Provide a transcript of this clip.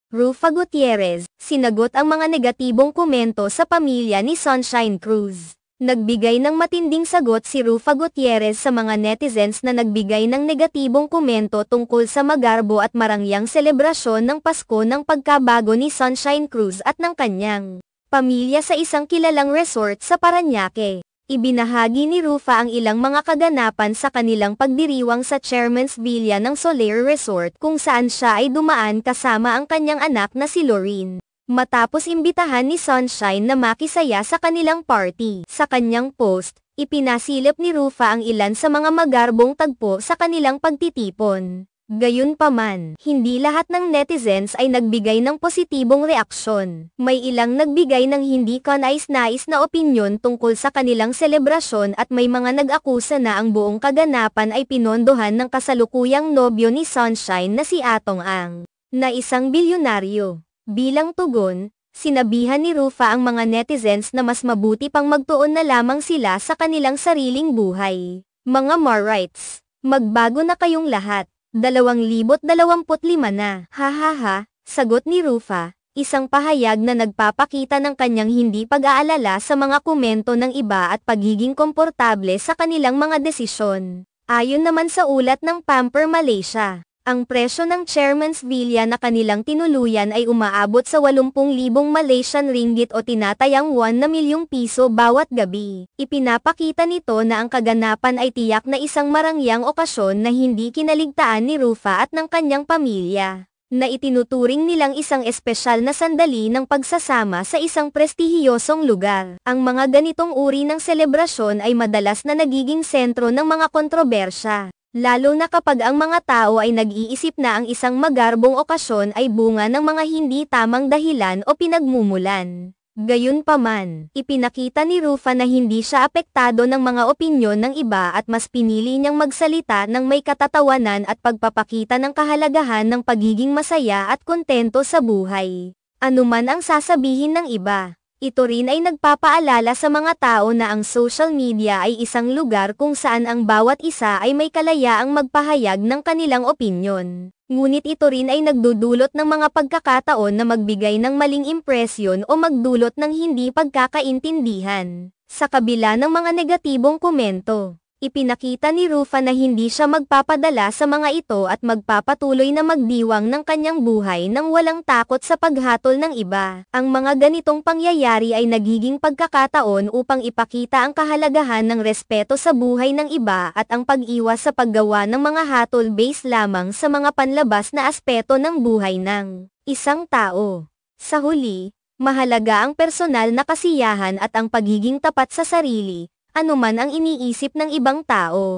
Rufa Gutierrez, sinagot ang mga negatibong komento sa pamilya ni Sunshine Cruz. Nagbigay ng matinding sagot si Rufa Gutierrez sa mga netizens na nagbigay ng negatibong komento tungkol sa magarbo at marangyang selebrasyon ng Pasko ng pagkabago ni Sunshine Cruz at ng kanyang pamilya sa isang kilalang resort sa Parañaque. Ibinahagi ni Rufa ang ilang mga kaganapan sa kanilang pagdiriwang sa Chairman's Villa ng Solaire Resort kung saan siya ay dumaan kasama ang kanyang anak na si Loreen. Matapos imbitahan ni Sunshine na makisaya sa kanilang party. Sa kanyang post, ipinasilip ni Rufa ang ilan sa mga magarbong tagpo sa kanilang pagtitipon. Gayunpaman, hindi lahat ng netizens ay nagbigay ng positibong reaksyon. May ilang nagbigay ng hindi kanais-nais na opinyon tungkol sa kanilang selebrasyon at may mga nag-akusa na ang buong kaganapan ay pinondohan ng kasalukuyang nobyo ni Sunshine na si Atong Ang, na isang bilyonaryo. Bilang tugon, sinabihan ni Rufa ang mga netizens na mas mabuti pang magtuon na lamang sila sa kanilang sariling buhay. Mga Marites, magbago na kayong lahat. 2025 na. Hahaha, sagot ni Rufa, isang pahayag na nagpapakita ng kanyang hindi pag-aalala sa mga komento ng iba at pagiging komportable sa kanilang mga desisyon. Ayon naman sa ulat ng Pamper Malaysia, ang presyo ng Chairman's Villa na kanilang tinuluyan ay umaabot sa 80,000 Malaysian ringgit o tinatayang 1 milyong piso bawat gabi. Ipinapakita nito na ang kaganapan ay tiyak na isang marangyang okasyon na hindi kinaligtaan ni Rufa at ng kanyang pamilya, na itinuturing nilang isang espesyal na sandali ng pagsasama sa isang prestihiyosong lugar. Ang mga ganitong uri ng selebrasyon ay madalas na nagiging sentro ng mga kontrobersya, lalo na kapag ang mga tao ay nag-iisip na ang isang magarbong okasyon ay bunga ng mga hindi tamang dahilan o pinagmumulan. Gayunpaman, ipinakita ni Rufa na hindi siya apektado ng mga opinyon ng iba at mas pinili niyang magsalita ng may katatawanan at pagpapakita ng kahalagahan ng pagiging masaya at kontento sa buhay. Anuman ang sasabihin ng iba, ito rin ay nagpapaalala sa mga tao na ang social media ay isang lugar kung saan ang bawat isa ay may kalayaang magpahayag ng kanilang opinyon. Ngunit ito rin ay nagdudulot ng mga pagkakataon na magbigay ng maling impresyon o magdulot ng hindi pagkakaintindihan. Sa kabila ng mga negatibong komento, ipinakita ni Rufa na hindi siya magpapadala sa mga ito at magpapatuloy na magdiwang ng kanyang buhay nang walang takot sa paghatol ng iba. Ang mga ganitong pangyayari ay nagiging pagkakataon upang ipakita ang kahalagahan ng respeto sa buhay ng iba at ang pag-iwas sa paggawa ng mga hatol base lamang sa mga panlabas na aspeto ng buhay ng isang tao. Sa huli, mahalaga ang personal na kasiyahan at ang pagiging tapat sa sarili, anuman ang iniisip ng ibang tao.